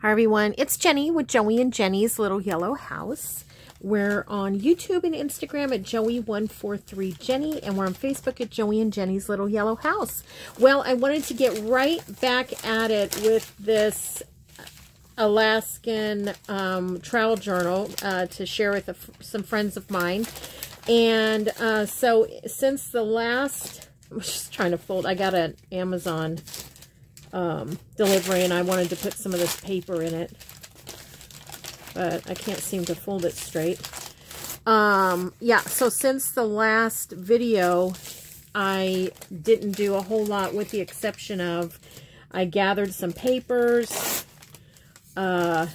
Hi everyone, it's Jenny with Joey and Jenny's Little Yellow House. We're on YouTube and Instagram at Joey143Jenny, and we're on Facebook at Joey and Jenny's Little Yellow House. Well, I wanted to get right back at it with this Alaskan travel journal to share with some friends of mine. And so since the last, I'm just trying to fold, I got an Amazon delivery, and I wanted to put some of this paper in it, but I can't seem to fold it straight. Yeah, so since the last video, I didn't do a whole lot, with the exception of I gathered some papers. Let's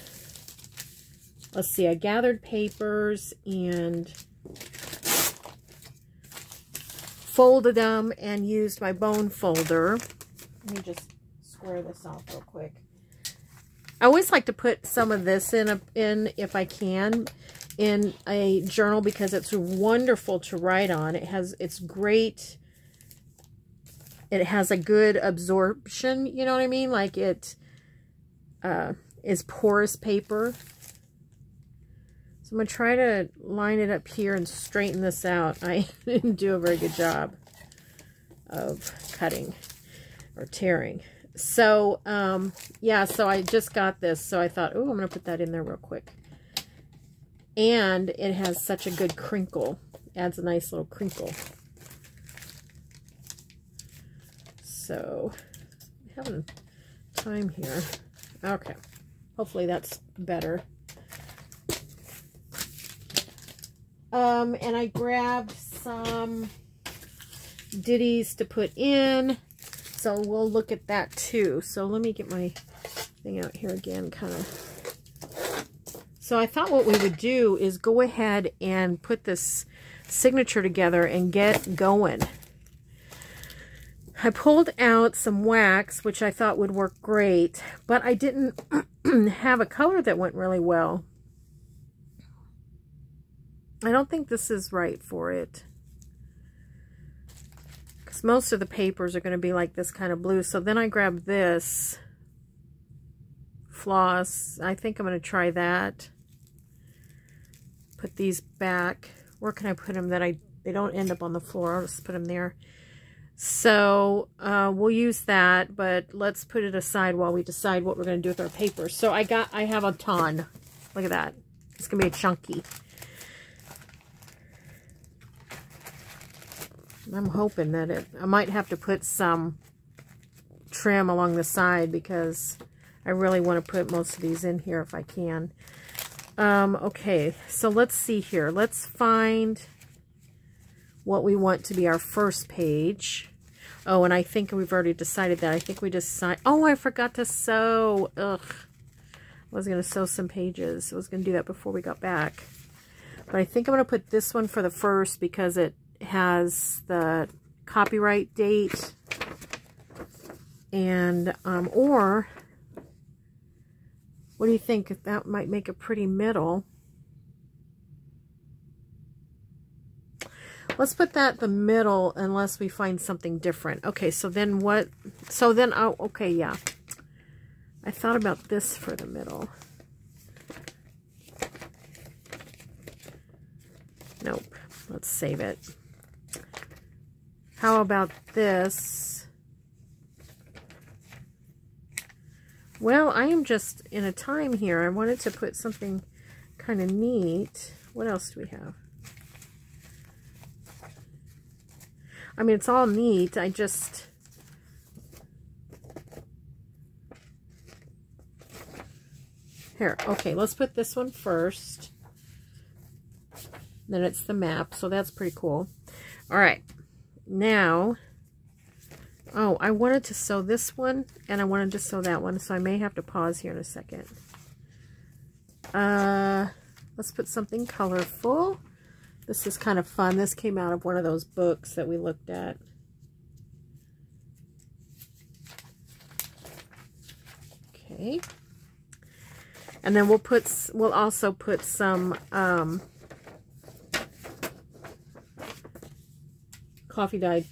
see, I gathered papers and folded them and used my bone folder. Let me just square this off real quick. I always like to put some of this in if I can, in a journal, because it's wonderful to write on. It's great. It has a good absorption, you know what I mean? Like it is porous paper. So I'm going to try to line it up here and straighten this out. I didn't do a very good job of cutting or tearing. So, yeah, so I just got this. So I thought, oh, I'm going to put that in there real quick. And it has such a good crinkle. Adds a nice little crinkle. So, I'm having time here. Okay. Hopefully that's better. And I grabbed some ditties to put in. So we'll look at that too. So let me get my thing out here again, kind of. So I thought what we would do is go ahead and put this signature together and get going. I pulled out some wax, which I thought would work great, but I didn't have a color that went really well. I don't think this is right for it. Most of the papers are going to be like this kind of blue. So then I grabbed this floss. I think I'm going to try that. Put these back. Where can I put them that they don't end up on the floor? I'll just put them there. So we'll use that, but let's put it aside while we decide what we're going to do with our papers. So I have a ton. Look at that. It's going to be a chunky. I'm hoping that I might have to put some trim along the side, because I really want to put most of these in here if I can. Okay, so let's see here. Let's find what we want to be our first page. Oh, and I think we've already decided that. I think we decided. Oh, I forgot to sew. Ugh. I was going to sew some pages. I was going to do that before we got back. But I think I'm going to put this one for the first, because it has the copyright date, and or what do you think? That might make a pretty middle. Let's put that the middle unless we find something different. Okay, so then what? So then, oh, okay, yeah. I thought about this for the middle. Nope. Let's save it. How about this? Well, I am just in a time here. I wanted to put something kind of neat. What else do we have? I mean, it's all neat. I just... Here, okay, let's put this one first. Then it's the map, so that's pretty cool. All right. Now, oh, I wanted to sew this one, and I wanted to sew that one, so I may have to pause here in a second. Let's put something colorful. This is kind of fun. This came out of one of those books that we looked at. Okay. And then we'll also put some coffee dye,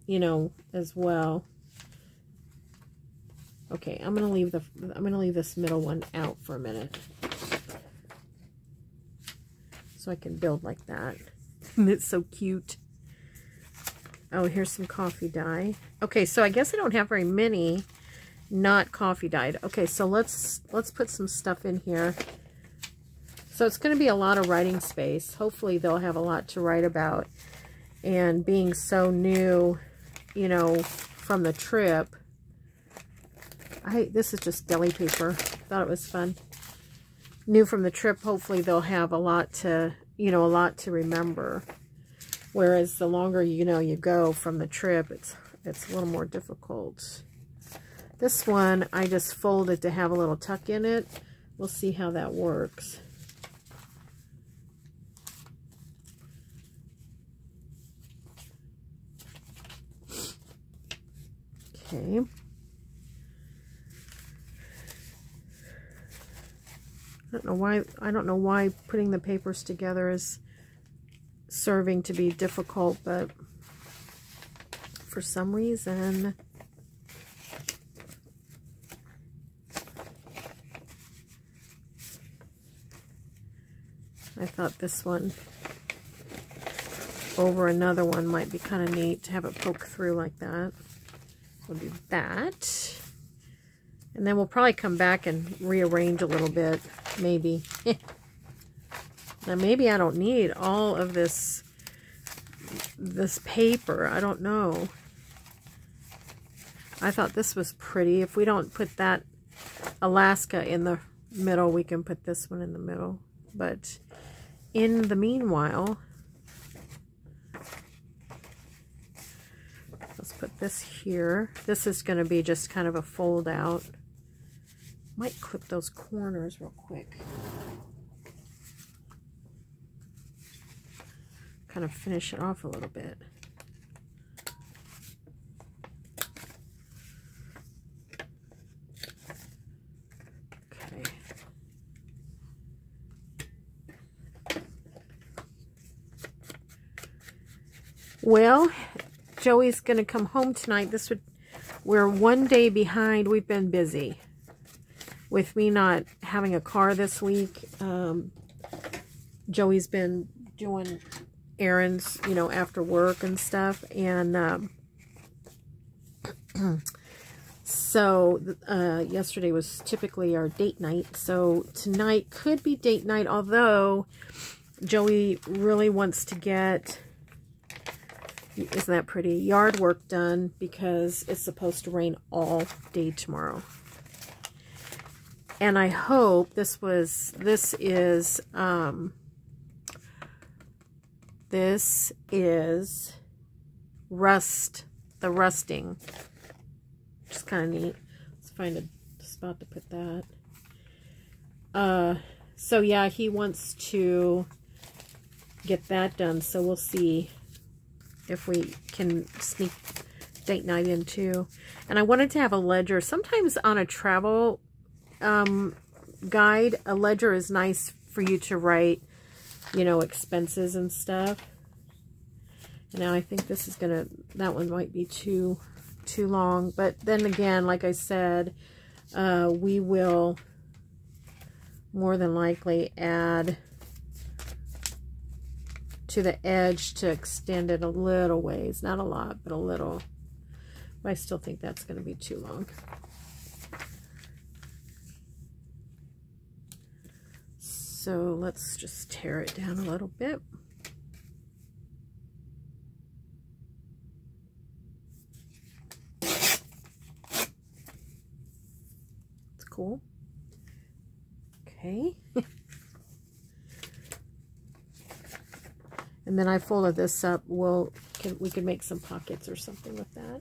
you know, as well. Okay, I'm gonna leave this middle one out for a minute, so I can build like that. It's so cute. Oh, here's some coffee dye. Okay, so I guess I don't have very many not coffee dyed. Okay, so let's put some stuff in here. So it's going to be a lot of writing space. Hopefully they'll have a lot to write about. And being so new, you know, from the trip. This is just deli paper. Thought it was fun. New from the trip, hopefully they'll have a lot to, you know, a lot to remember. Whereas the longer, you know, you go from the trip, it's a little more difficult. This one, I just folded to have a little tuck in it. We'll see how that works. Okay. I don't know why putting the papers together is serving to be difficult, but for some reason I thought this one over another one might be kind of neat to have it poke through like that. We'll do that. And then we'll probably come back and rearrange a little bit, maybe. Now maybe I don't need all of this paper. I don't know. I thought this was pretty. If we don't put that Alaska in the middle, we can put this one in the middle. But in the meanwhile, let's put this here. This is going to be just kind of a fold out. Might clip those corners real quick. Kind of finish it off a little bit. Okay. Well, Joey's going to come home tonight. We're one day behind. We've been busy. With me not having a car this week, Joey's been doing errands, you know, after work and stuff. And so yesterday was typically our date night. So tonight could be date night, although Joey really wants to get, isn't that pretty, yard work done because it's supposed to rain all day tomorrow. And I hope this is the rusting. Which is kind of neat. Let's find a spot to put that. So yeah, he wants to get that done. So we'll see if we can sneak date night in too. And I wanted to have a ledger. Sometimes on a travel guide, a ledger is nice for you to write, you know, expenses and stuff. And now I think this is that one might be too long, but then again, like I said, we will more than likely add to the edge to extend it a little ways, not a lot, but a little. But I still think that's going to be too long. So let's just tear it down a little bit. It's cool. Okay. And then I folded this up. We could make some pockets or something with that.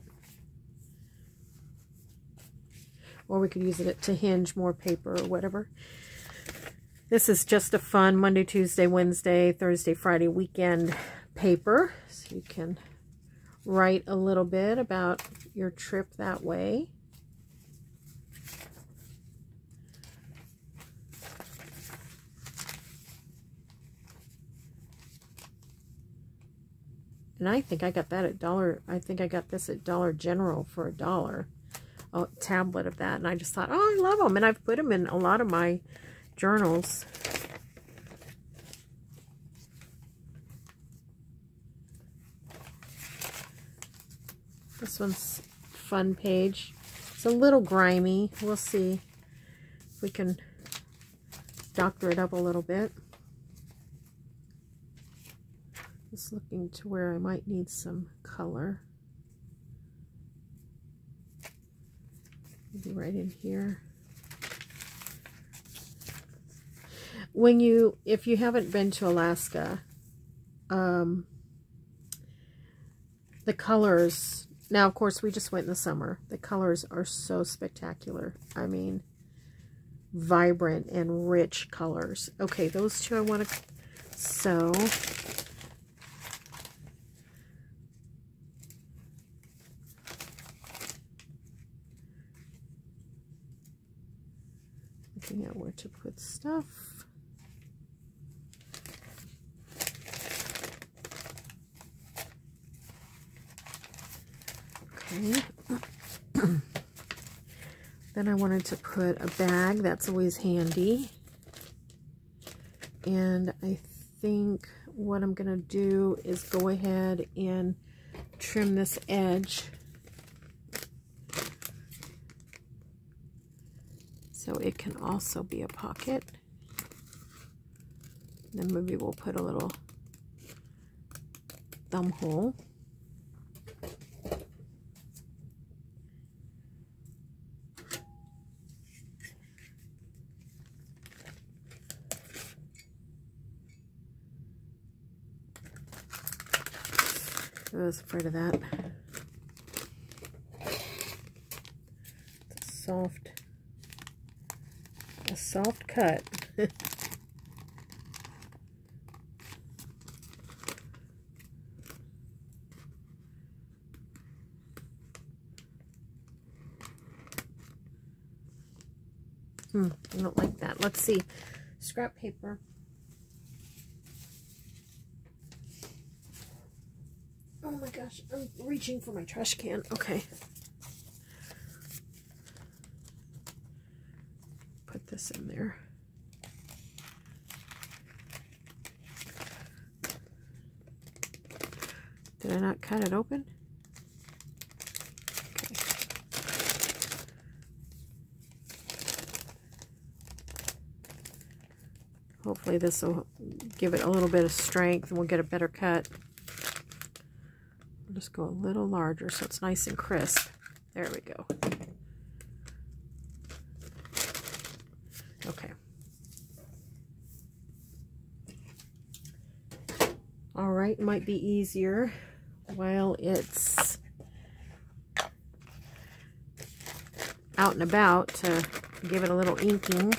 Or we could use it to hinge more paper or whatever. This is just a fun Monday, Tuesday, Wednesday, Thursday, Friday weekend paper. So you can write a little bit about your trip that way. And I think I got that at I think I got this at Dollar General for $1. a tablet of that, and I just thought, oh, I love them, and I've put them in a lot of my journals. This one's fun page. It's a little grimy. We'll see if we can doctor it up a little bit. Just looking to where I might need some color. Maybe right in here. If you haven't been to Alaska, the colors, now of course we just went in the summer, the colors are so spectacular. I mean, vibrant and rich colors. Okay, those two I want to sew. Looking at where to put stuff. Okay. Then I wanted to put a bag. That's always handy. And I think what I'm going to do is go ahead and trim this edge. So it can also be a pocket. Then maybe we'll put a little thumb hole. I was afraid of that. It's a soft cut. I don't like that. Let's see. Scrap paper. Oh my gosh, I'm reaching for my trash can. Okay. Put this in there. Did I not cut it open? Okay. Hopefully this will give it a little bit of strength and we'll get a better cut. I'll just go a little larger so it's nice and crisp. There we go. Okay. All right, might be easier while it's out and about to give it a little inking.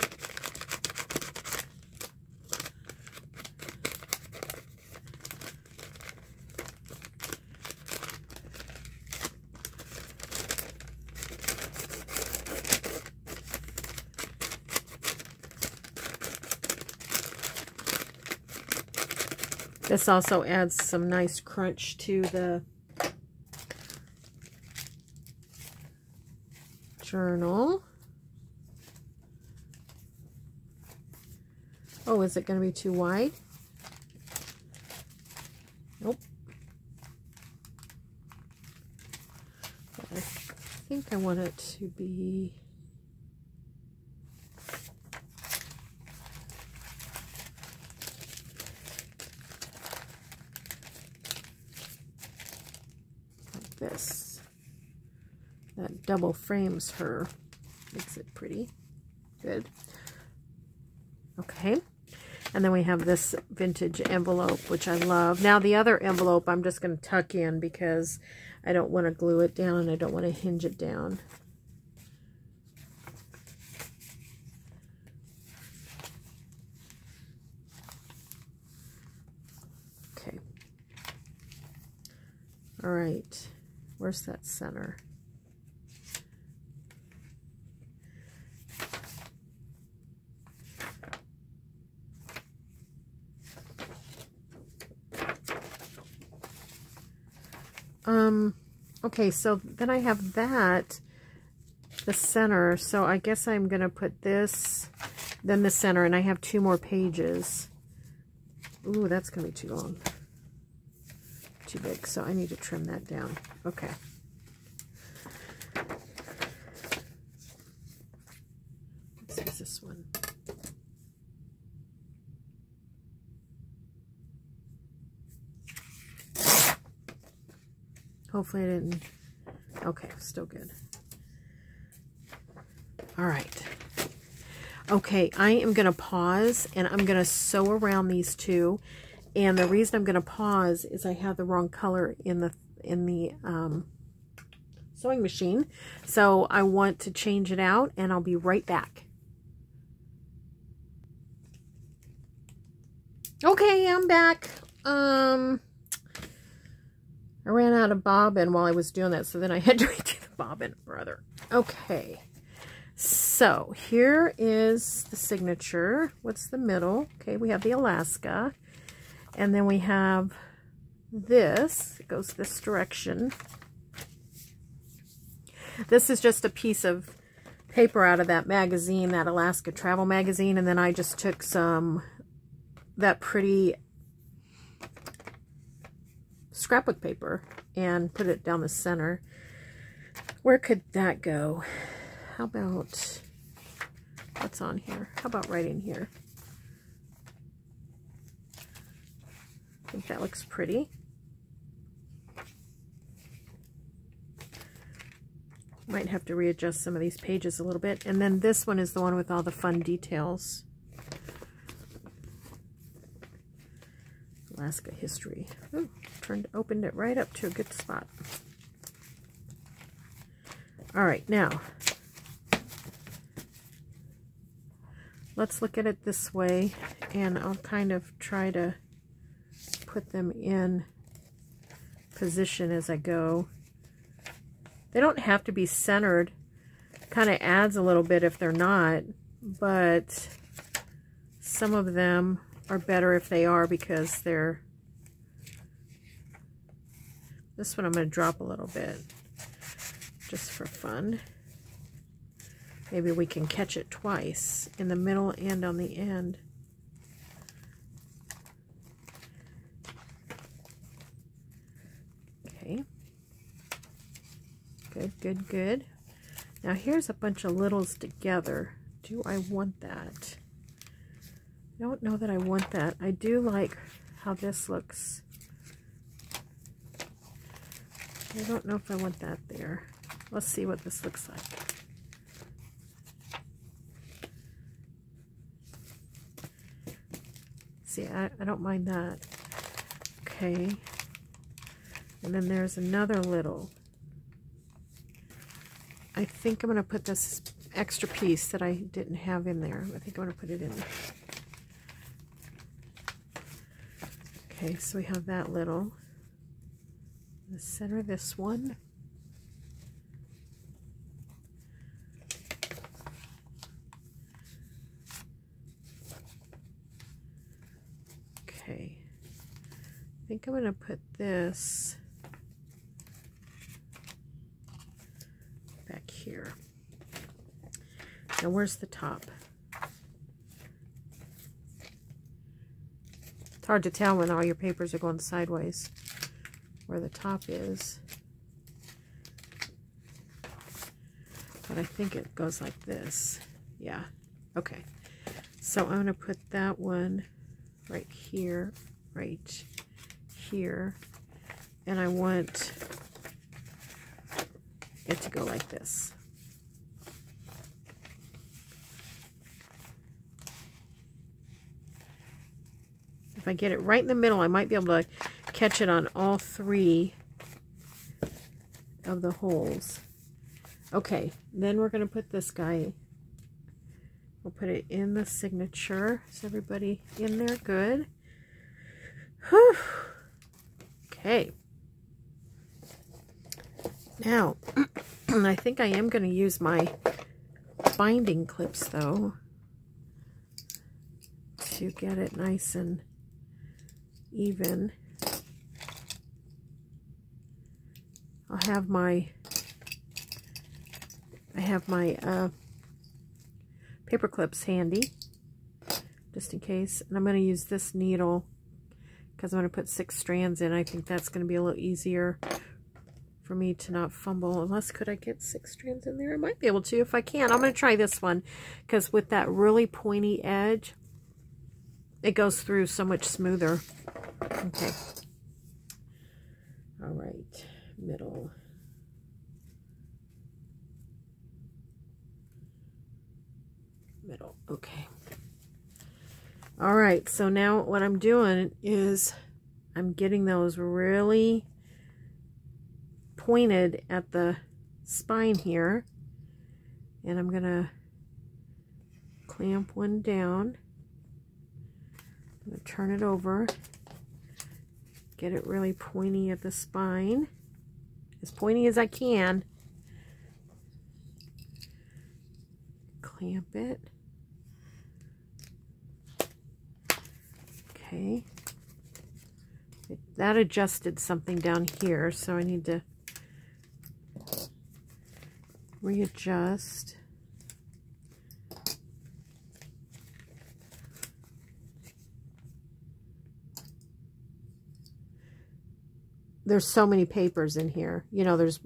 This also adds some nice crunch to the journal. Oh, is it going to be too wide? Nope. But I think I want it to be... this. That double frames her, makes it pretty good. Okay, and then we have this vintage envelope, which I love. Now the other envelope I'm just going to tuck in because I don't want to glue it down and I don't want to hinge it down. Okay. All right. Where's that center? Okay, so then I have that, the center, so I guess I'm going to put this, then the center, and I have 2 more pages. Ooh, that's going to be too long. Too big, so I need to trim that down. Okay. Let's use this one. Hopefully I didn't... Okay, still good. All right. Okay, I am going to pause, and I'm going to sew around these 2. And the reason I'm going to pause is I have the wrong color in the sewing machine. So I want to change it out, and I'll be right back. Okay, I'm back. I ran out of bobbin while I was doing that, so then I had to redo the bobbin, brother. Okay, so here is the signature. What's the middle? Okay, we have the Alaska, and then we have this. It goes this direction. This is just a piece of paper out of that magazine, that Alaska Travel magazine, and then I just took that pretty scrapbook paper and put it down the center. Where could that go? How about, what's on here? How about right in here? I think that looks pretty. Might have to readjust some of these pages a little bit. And then this one is the one with all the fun details. Alaska history. Ooh, opened it right up to a good spot. All right, now let's look at it this way, and I'll kind of try to put them in position as I go. They don't have to be centered. Kind of adds a little bit if they're not, but some of them are better if they are, because they're... This one I'm going to drop a little bit just for fun. Maybe we can catch it twice, in the middle and on the end. Okay. Good, good, good. Now here's a bunch of littles together. Do I want that? I don't know that I want that. I do like how this looks. I don't know if I want that there. Let's see what this looks like. See, I don't mind that. Okay. And then there's another little. I think I'm going to put this extra piece that I didn't have in there. I think I'm going to put it in there. Okay, so we have that little. The center of this one. Okay. I think I'm going to put this back here. Now where's the top? It's hard to tell when all your papers are going sideways where the top is. But I think it goes like this. Yeah. Okay. So I'm going to put that one right here, right here. And I want it to go like this. If I get it right in the middle, I might be able to catch it on all 3 of the holes. Okay, then we're going to put this guy, we'll put it in the signature. Is everybody in there? Good. Whew. Okay. Now, I think I am going to use my binding clips, though, to get it nice and even. I'll have my I have my paper clips handy, just in case. And I'm going to use this needle because I'm going to put 6 strands in. I think that's going to be a little easier for me to not fumble. Unless, could I get 6 strands in there? I might be able to if I can. I'm going to try this one because with that really pointy edge, it goes through so much smoother. Okay. All right. Middle. Middle. Okay. All right. So now what I'm doing is I'm getting those really pointed at the spine here. And I'm going to clamp one down. I'm going to turn it over. Get it really pointy at the spine. As pointy as I can. Clamp it. Okay. That adjusted something down here, so I need to readjust. There's so many papers in here. You know, there's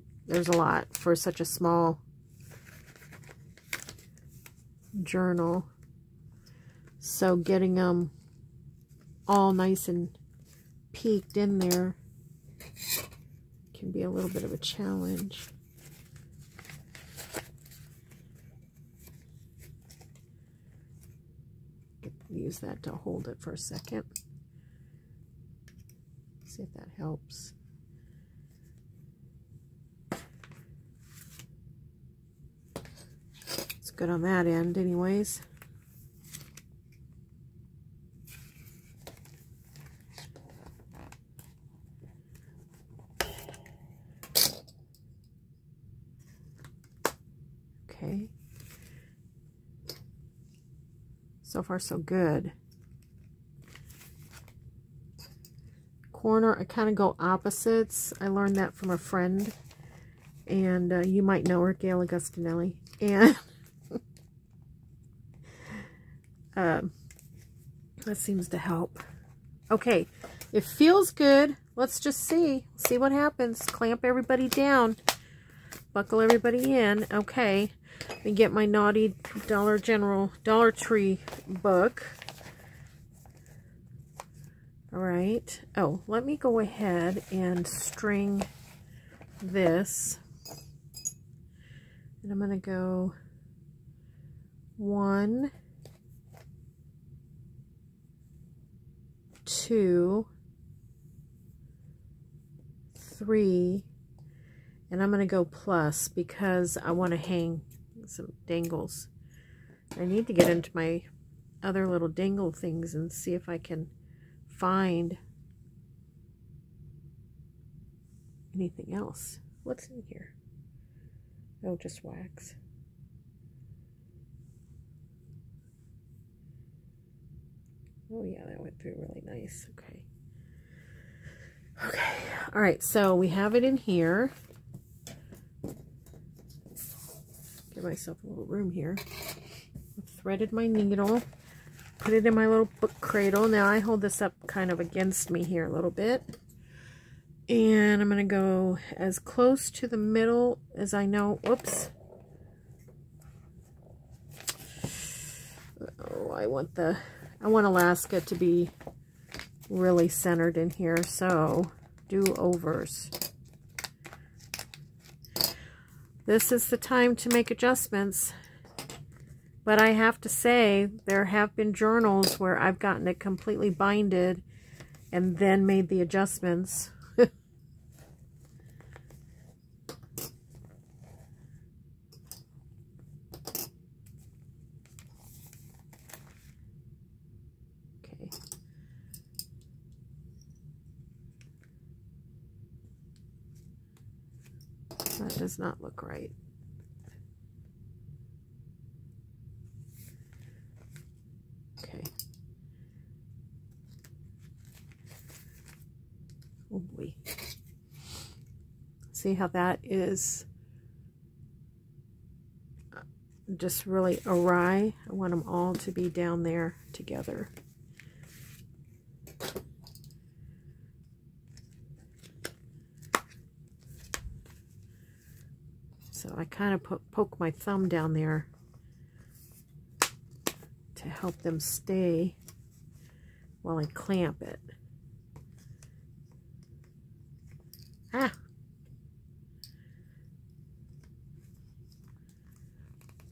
a lot for such a small journal. So getting them all nice and peaked in there can be a little bit of a challenge. Use that to hold it for a second. See if that helps. It's good on that end anyways. Okay. So far so good. Corner, I kind of go opposites. I learned that from a friend. And you might know her, Gail Augustinelli. And that seems to help. Okay, it feels good. Let's just see what happens. Clamp everybody down. Buckle everybody in. Okay, let me get my naughty Dollar Tree book. All right. Oh, let me go ahead and string this. And I'm going to go 1, 2, 3, and I'm going to go plus because I want to hang some dangles. I need to get into my other little dangle things and see if I can find anything else. What's in here? Oh, just wax. Oh yeah, that went through really nice. Okay. Okay. All right, so we have it in here. Give myself a little room here. I've threaded my needle. Put it in my little book cradle. Now I hold this up kind of against me here a little bit. And I'm going to go as close to the middle as I know. Whoops. Oh, I want Alaska to be really centered in here, so do-overs. This is the time to make adjustments. But I have to say, there have been journals where I've gotten it completely binded and then made the adjustments. Okay. That does not look right. Okay. Oh boy. See how that is just really awry. I want them all to be down there together. So I kind of poke my thumb down there to help them stay while I clamp it. Ah!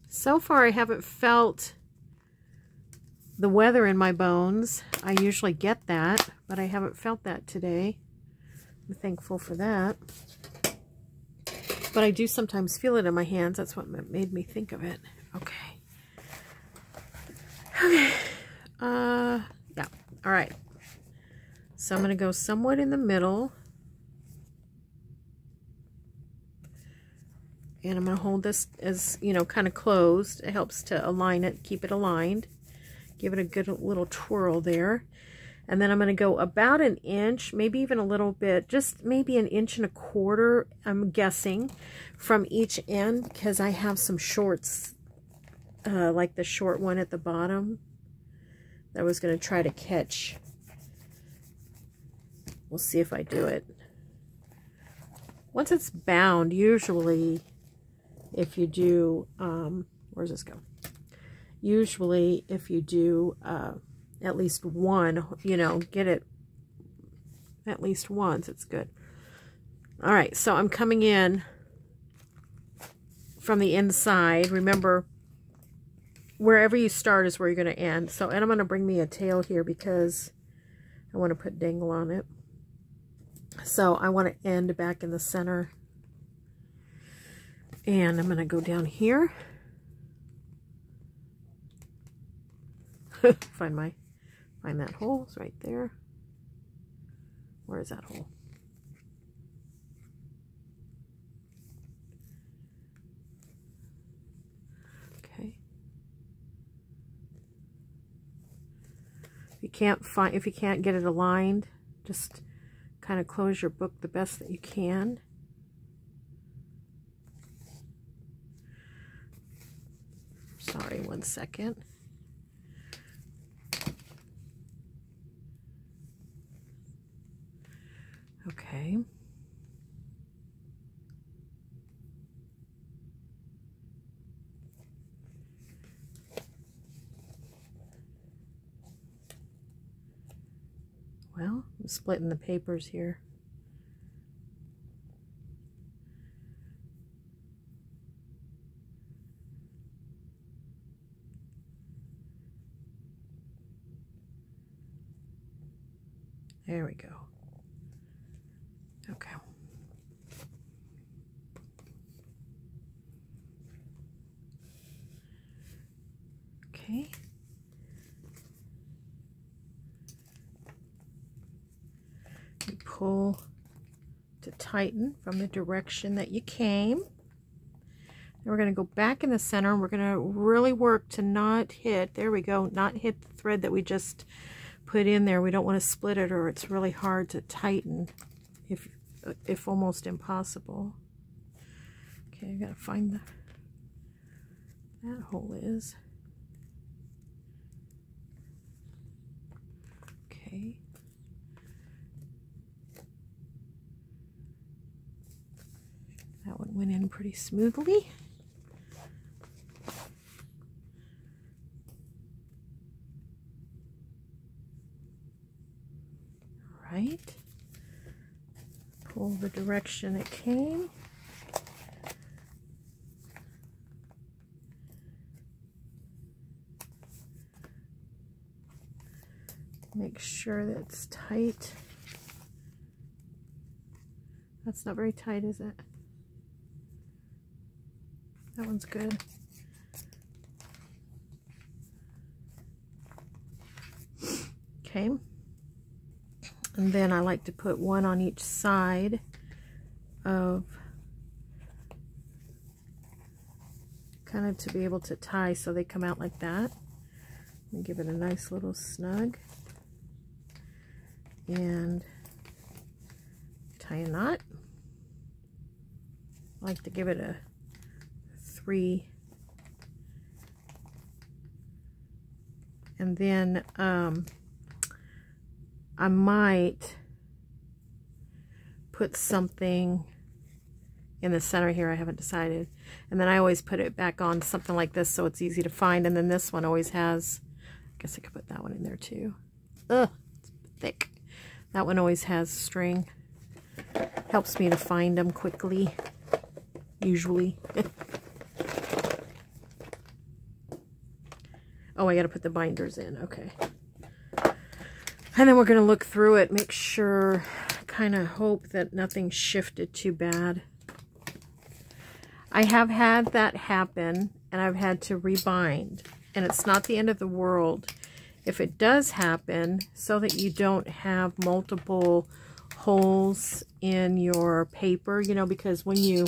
So far I haven't felt the weather in my bones. I usually get that, but I haven't felt that today. I'm thankful for that. But I do sometimes feel it in my hands. That's what made me think of it. Okay. Okay. Yeah. All right. So I'm going to go somewhat in the middle. And I'm going to hold this as, you know, kind of closed. It helps to align it, keep it aligned. Give it a good little twirl there. And then I'm going to go about an inch, maybe even a little bit, just maybe 1.25 inches, I'm guessing, from each end, because I have some shorts, like the short one at the bottom, that I was going to try to catch. We'll see if I do it. Once it's bound, usually, if you do, where does this go? Usually, if you do at least one, you know, get it at least once, it's good. All right, so I'm coming in from the inside. Remember, wherever you start is where you're going to end. So, and I'm going to bring me a tail here because I want to put dangle on it. So I want to end back in the center. And I'm going to go down here. Find that hole. It's right there. Where is that hole? Okay. If you can't get it aligned, just kind of close your book the best that you can. Sorry, 1 second. Okay. Well, I'm splitting the papers here. There we go. Okay. Okay. You pull to tighten from the direction that you came. Then we're going to go back in the center and we're going to really work to not hit, there we go, not hit the thread that we just put in there. We don't want to split it or it's really hard to tighten, if almost impossible. Okay, I got to find that hole is. Okay. That one went in pretty smoothly. All right. Pull the direction it came. Make sure that it's tight. That's not very tight, is it? That one's good. Okay. And then I like to put one on each side of, kind of to be able to tie so they come out like that. And give it a nice little snug. And tie a knot. I like to give it a 3 And then I might put something in the center here. I haven't decided. And then I always put it back on something like this so it's easy to find. And then this one always has, I guess I could put that one in there too. Ugh, it's thick. That one always has string. Helps me to find them quickly, usually. Oh, I got to put the binders in. Okay. And then we're going to look through it, make sure, kind of hope that nothing shifted too bad. I have had that happen, and I've had to rebind, and it's not the end of the world if it does happen, so that you don't have multiple holes in your paper, you know, because when you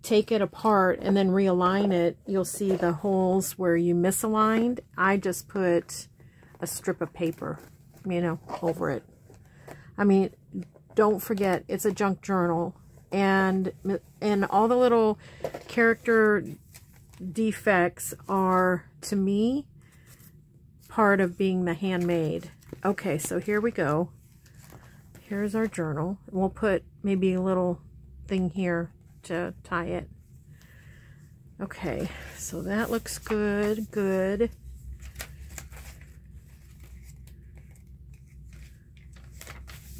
take it apart and then realign it, you'll see the holes where you misaligned. I just put a strip of paper, you know, over it. I mean, don't forget, it's a junk journal, and all the little character defects are, to me, part of being the handmade. Okay, so here we go. Here's our journal. We'll put maybe a little thing here to tie it. Okay, so that looks good. Good.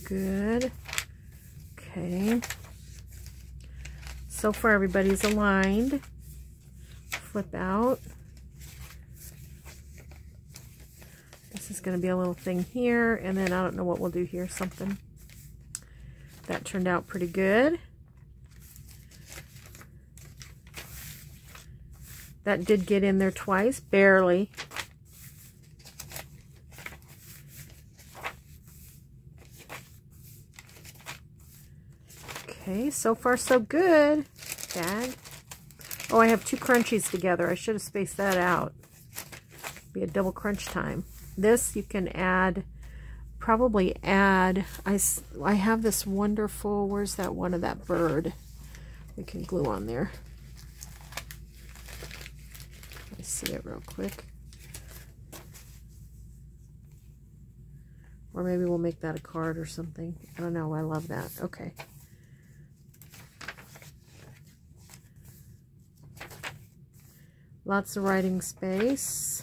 Good. Okay. So far everybody's aligned. Flip out. This is going to be a little thing here, and then I don't know what we'll do here, something. That turned out pretty good. That did get in there twice, barely. Okay, so far so good. Tag. Oh, I have two crunchies together. I should have spaced that out. Be a double crunch time. This you can add, probably add, I have this wonderful, where's that one of that bird? We can glue on there. Let me see it real quick. Or maybe we'll make that a card or something. I don't know, I love that. Okay. Lots of writing space.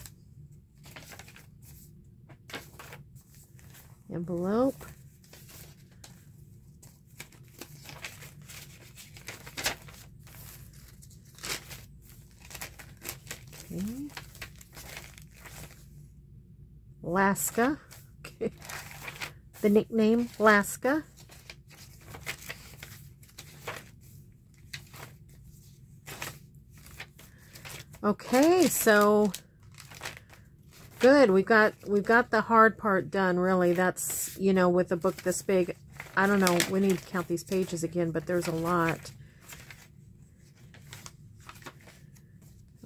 Envelope. Okay. Laska. Okay. The nickname Laska. Okay, so good. We've got the hard part done, really. That's, you know, with a book this big. I don't know, we need to count these pages again, but there's a lot.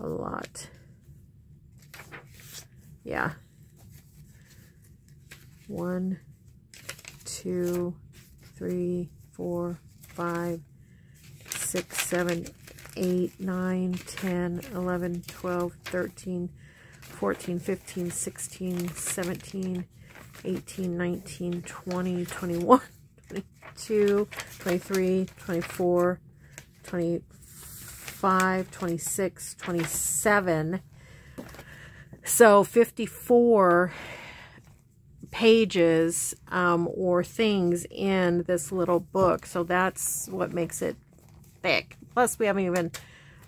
A lot. Yeah. 1, 2, 3, 4, 5, 6, 7, 8, 9, 10, 11, 12, 13, 14, 15, 16, 17, 18, 19, 20, 21, 22, 23, 24, 25, 26, 27. So 54 pages or things in this little book. So that's what makes it thick. Plus, we haven't even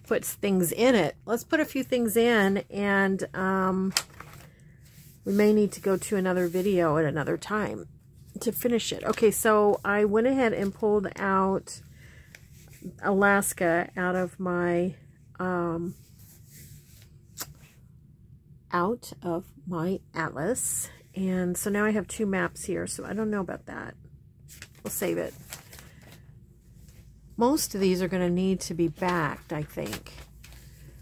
put things in it. Let's put a few things in, and we may need to go to another video at another time to finish it. Okay, so I went ahead and pulled out Alaska out of my atlas, and so now I have 2 maps here. So I don't know about that. We'll save it. Most of these are going to need to be backed, I think.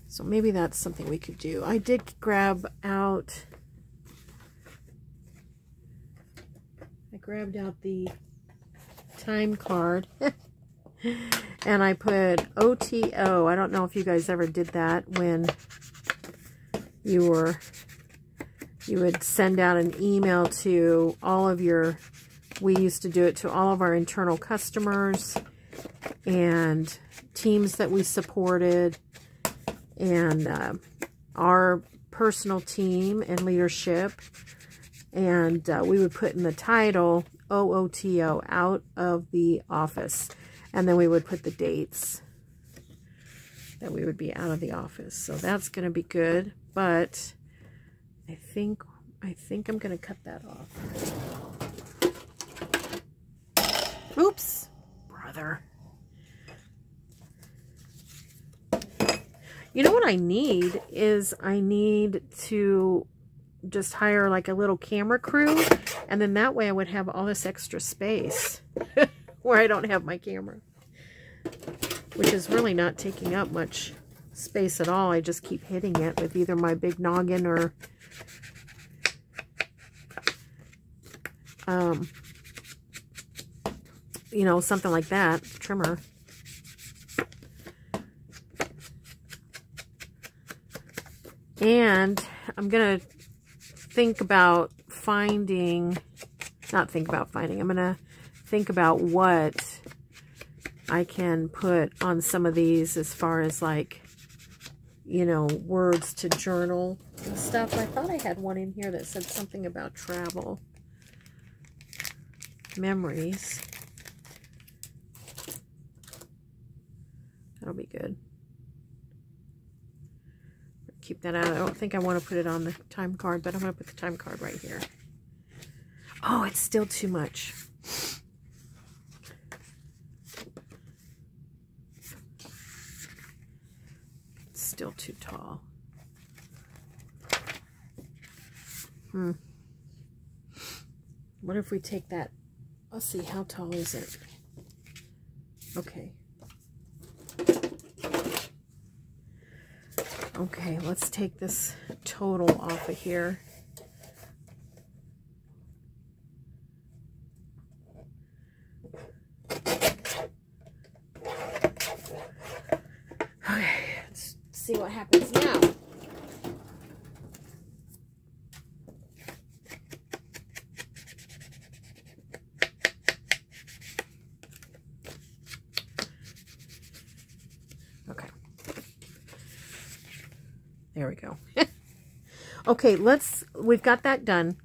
So maybe that's something we could do. I did grab out... I grabbed out the time card. And I put OTO. I don't know if you guys ever did that when you You would send out an email to all of your, we used to do it to all of our internal customers and teams that we supported, and our personal team and leadership. And we would put in the title OOTO, out of the office. And then we would put the dates that we would be out of the office. So that's going to be good. But I think I'm going to cut that off. Oops, brother. You know what I need is I need to just hire like a little camera crew, and then that way I would have all this extra space where I don't have my camera, which is really not taking up much space at all. I just keep hitting it with either my big noggin or you know, something like that, trimmer. And I'm gonna think about finding, I'm gonna think about what I can put on some of these as far as, like, you know, words to journal and stuff. I thought I had one in here that said something about travel. Memories. That'll be good. Keep that out. I don't think I want to put it on the time card, but I'm going to put the time card right here. Oh, it's still too much. It's still too tall. What if we take that? Let's see, how tall is it? Okay. Okay, let's take this total off of here. Okay, let's see what happens now. There we go. Okay, we've got that done.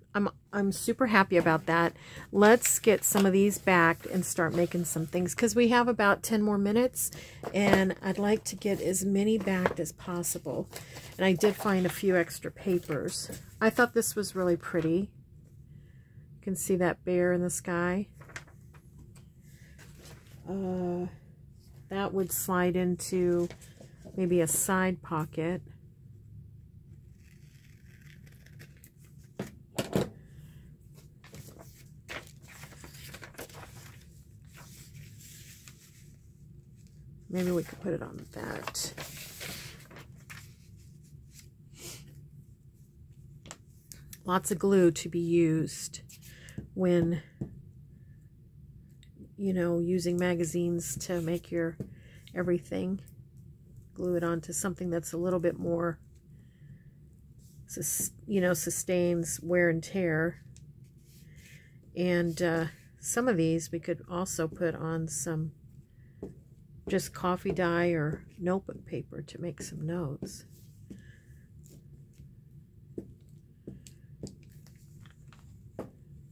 I'm super happy about that. Let's get some of these back and start making some things, because we have about 10 more minutes and I'd like to get as many backed as possible. And I did find a few extra papers. I thought this was really pretty. You can see that bear in the sky. That would slide into maybe a side pocket. Maybe we could put it on that. Lots of glue to be used when, you know, using magazines to make your everything. Glue it onto something that's a little bit more, you know, sustains wear and tear. And some of these we could also put on some just coffee dye or notebook paper to make some notes.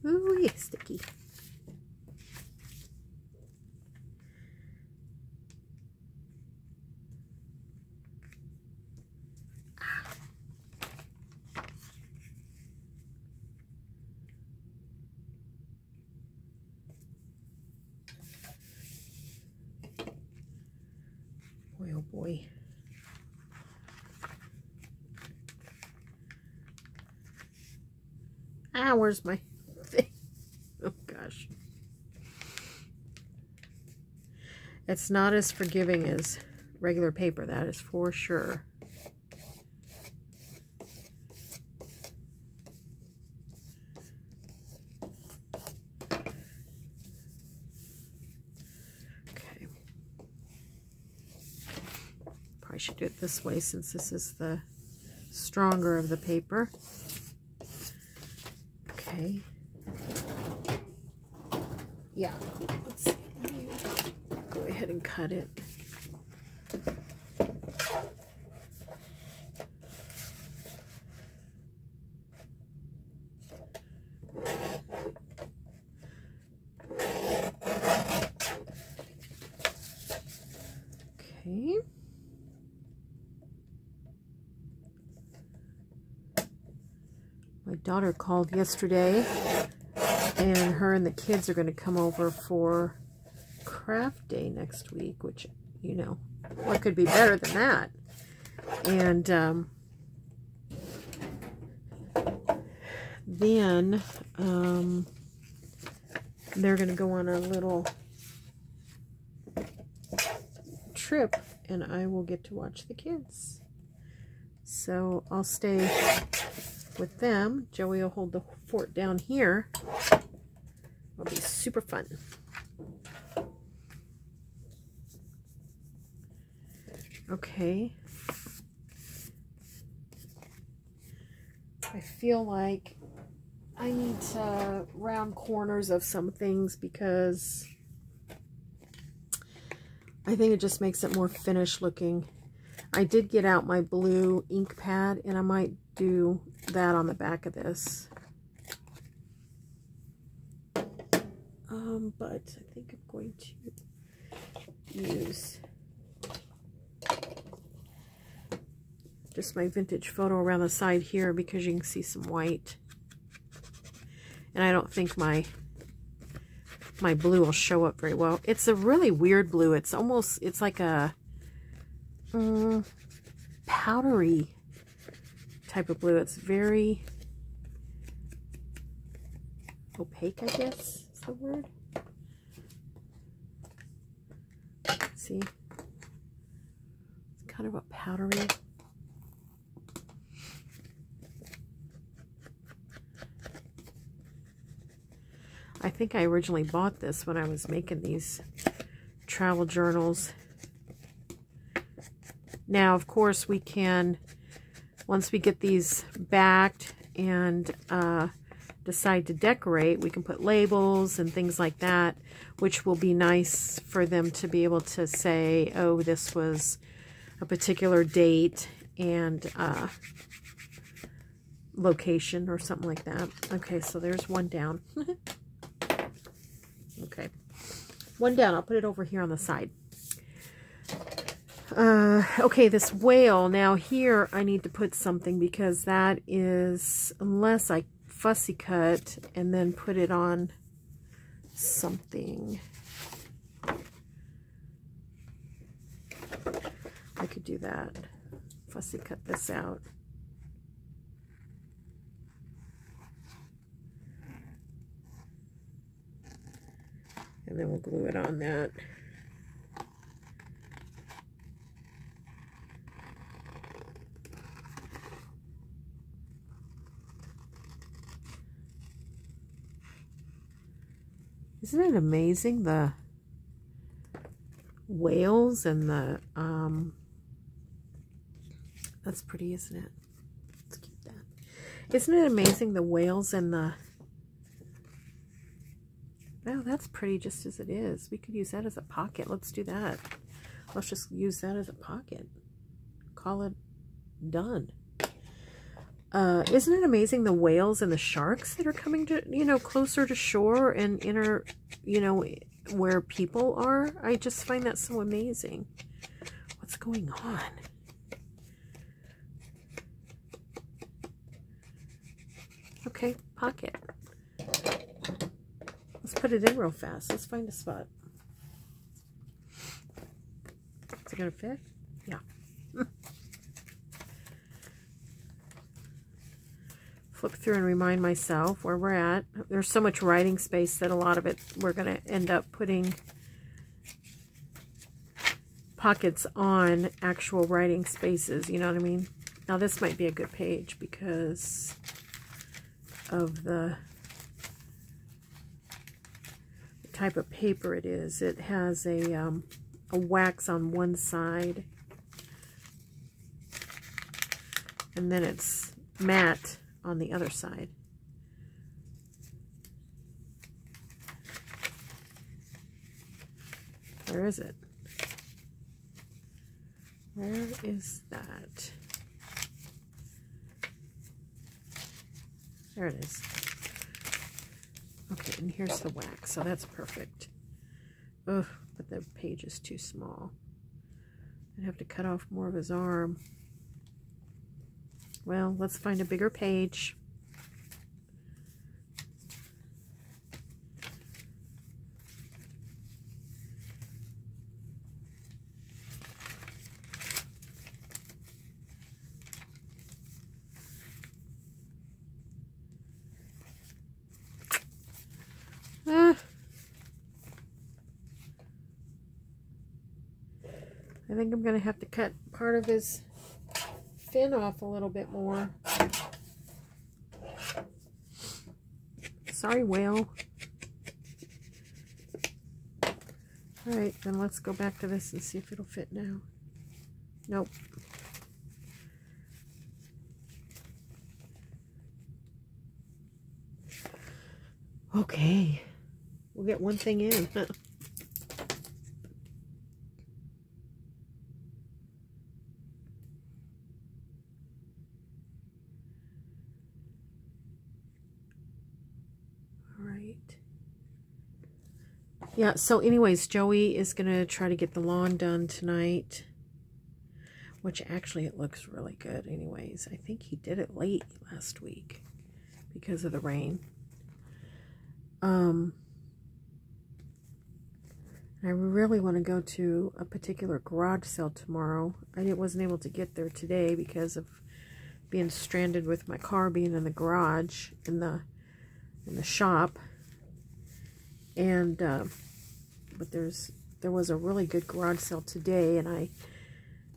Ooh, yeah, sticky. Boy, oh boy. Ah, where's my thing? Oh gosh. It's not as forgiving as regular paper, that is for sure. I should do it this way since this is the stronger of the paper. Okay. Yeah. Let's see. Let me go ahead and cut it. Okay. My daughter called yesterday, and her and the kids are going to come over for craft day next week, which, you know, what could be better than that? And then they're going to go on a little trip, and I will get to watch the kids. So I'll stay with them. Joey will hold the fort down here. It'll be super fun. Okay. I feel like I need to round corners of some things because I think it just makes it more finished looking. I did get out my blue ink pad, and I might do that on the back of this. But I think I'm going to use just my vintage photo around the side here because you can see some white. And I don't think my blue will show up very well. It's a really weird blue. It's like a powdery type of blue. It's very opaque, I guess is the word. See? It's kind of a powdery. I think I originally bought this when I was making these travel journals. Now, of course, we can, once we get these backed and decide to decorate, we can put labels and things like that, which will be nice for them to be able to say, oh, this was a particular date and location or something like that. Okay, so there's one down. Okay, one down. I'll put it over here on the side. Okay, this whale. Now here I need to put something because that is, unless I fussy cut and then put it on something. I could do that. Fussy cut this out. And then we'll glue it on that. Isn't it amazing, the whales and the, that's pretty, isn't it? Let's keep that. Isn't it amazing, the whales and the, oh, that's pretty just as it is. We could use that as a pocket. Let's do that. Let's just use that as a pocket. Call it done. Isn't it amazing, the whales and the sharks that are coming to, you know, closer to shore and inner, you know, where people are? I just find that so amazing. What's going on? Okay, pocket. Let's put it in real fast. Let's find a spot. Is it going to fit? Yeah. Flip through and remind myself where we're at. There's so much writing space that a lot of it we're going to end up putting pockets on actual writing spaces. You know what I mean? Now this might be a good page because of the type of paper it is. It has a wax on one side, and then it's matte on the other side. Where is it? Where is that? There it is. Okay, and here's the wax, so that's perfect. Ugh, but the page is too small. I'd have to cut off more of his arm. Well, let's find a bigger page. I think I'm going to have to cut part of his fin off a little bit more. Sorry, whale. Alright, then let's go back to this and see if it'll fit now. Nope. Okay. We'll get one thing in. Yeah, so anyways, Joey is going to try to get the lawn done tonight, which actually it looks really good anyways. I think he did it late last week because of the rain. I really want to go to a particular garage sale tomorrow. I wasn't able to get there today because of being stranded with my car being in the garage, in the shop. And but there was a really good garage sale today, and I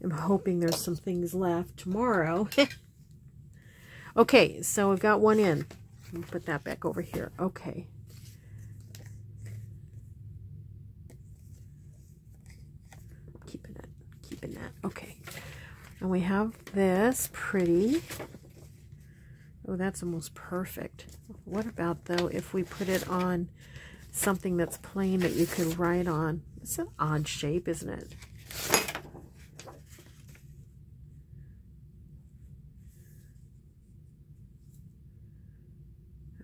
am hoping there's some things left tomorrow. Okay, so we've got one in. I'll put that back over here. Okay. Keeping that. Okay. And we have this pretty. Oh, that's almost perfect. What about, though, if we put it on something that's plain that you could write on? It's an odd shape, isn't it?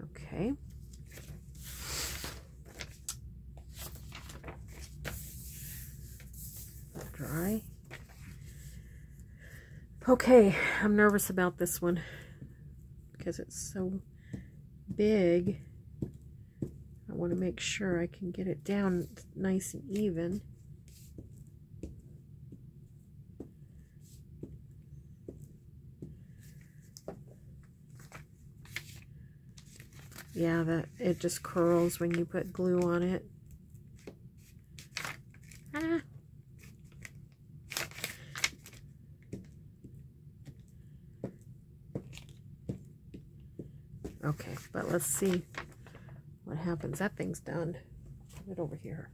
Okay. Dry. Okay, I'm nervous about this one because it's so big. I want to make sure I can get it down nice and even. Yeah, it just curls when you put glue on it. Ah. Okay, but let's see what happens. That thing's done. Put it over here.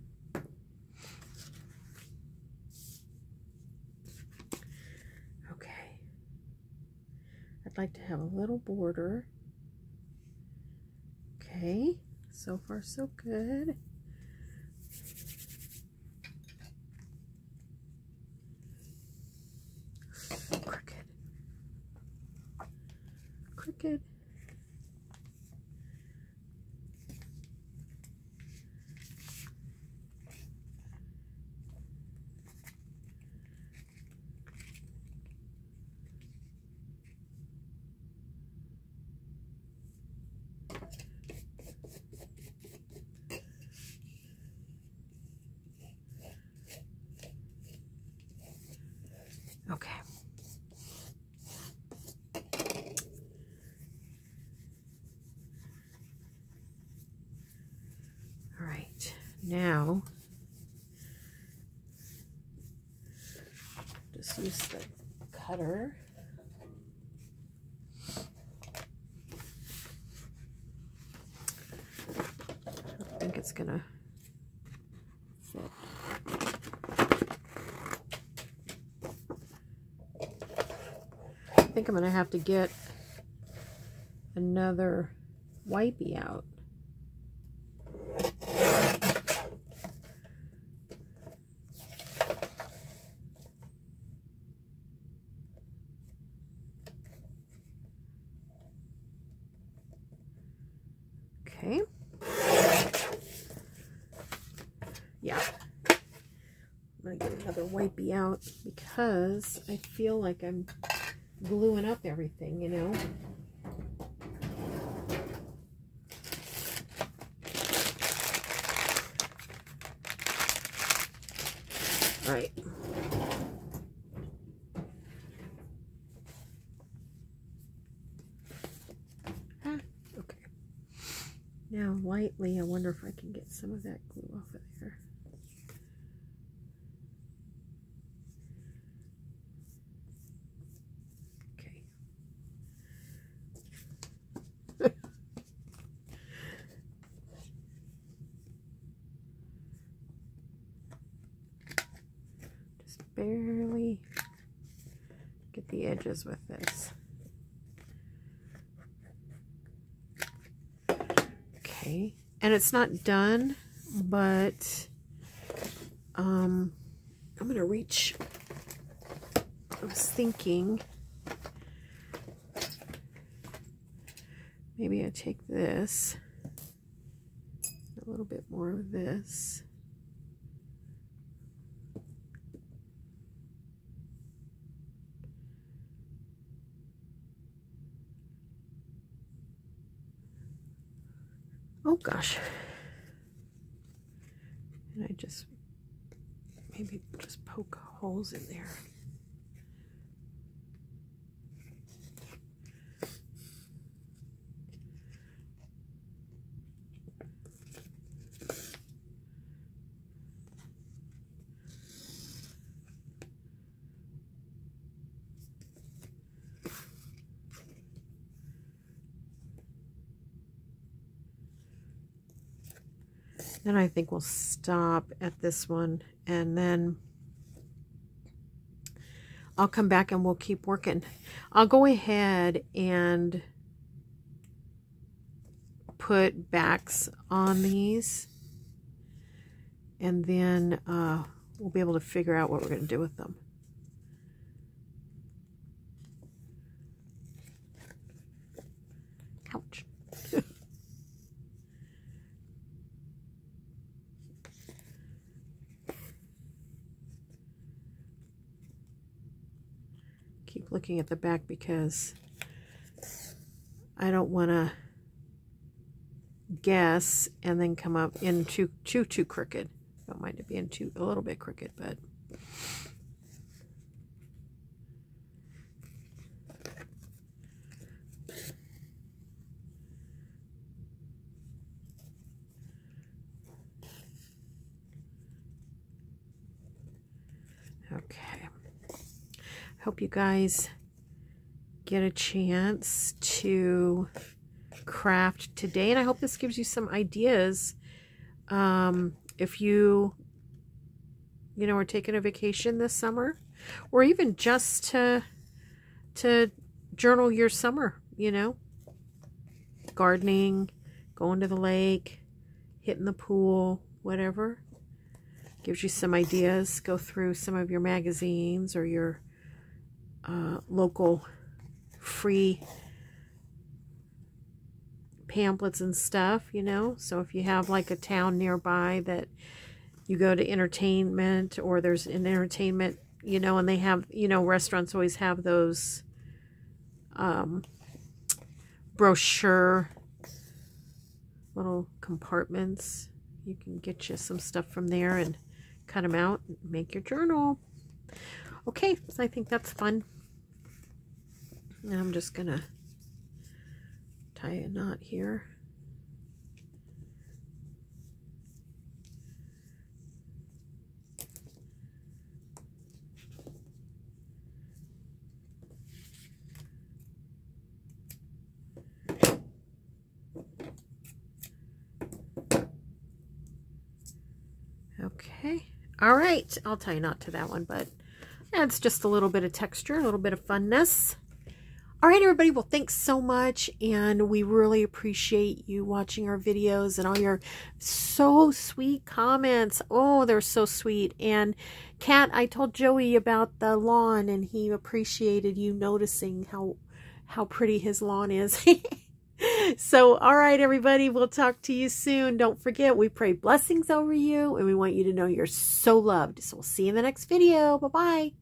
Okay. I'd like to have a little border. Okay, so far so good. Crooked. Crooked. Okay. All right. Now, just use the cutter. I think it's gonna fit. I think I'm gonna have to get another wipey out. Okay. Yeah. I'm going to get another wipey out because I feel like I'm gluing up everything, you know. All right. Okay. Now, lightly, I wonder if I can get some of that glue off of there. Barely get the edges with this. Okay, and it's not done, but I'm gonna reach. I was thinking maybe I take this, a little bit more of this. Oh gosh. And I just maybe just poke holes in there. Then I think we'll stop at this one, and then I'll come back and we'll keep working. I'll go ahead and put backs on these, and then we'll be able to figure out what we're going to do with them. Ouch. Keep looking at the back because I don't want to guess and then come up in too crooked. Don't mind it being a little bit crooked, but okay. Hope you guys get a chance to craft today, and I hope this gives you some ideas. If you know, are taking a vacation this summer, or even just to journal your summer, you know, gardening, going to the lake, hitting the pool, whatever. Gives you some ideas. Go through some of your magazines or your local free pamphlets and stuff, you know. So if you have like a town nearby that you go to entertainment, or there's an entertainment, you know, and they have, you know, restaurants always have those brochure little compartments. You can get you some stuff from there and cut them out and make your journal. Okay, so I think that's fun. Now I'm just gonna tie a knot here. Okay, all right, I'll tie a knot to that one, but adds just a little bit of texture, a little bit of funness. All right, everybody, well, thanks so much, and we really appreciate you watching our videos and all your so sweet comments. Oh, they're so sweet. And Kat, I told Joey about the lawn, and he appreciated you noticing how pretty his lawn is. So, all right, everybody, we'll talk to you soon. Don't forget, we pray blessings over you, and we want you to know you're so loved. So we'll see you in the next video. Bye-bye.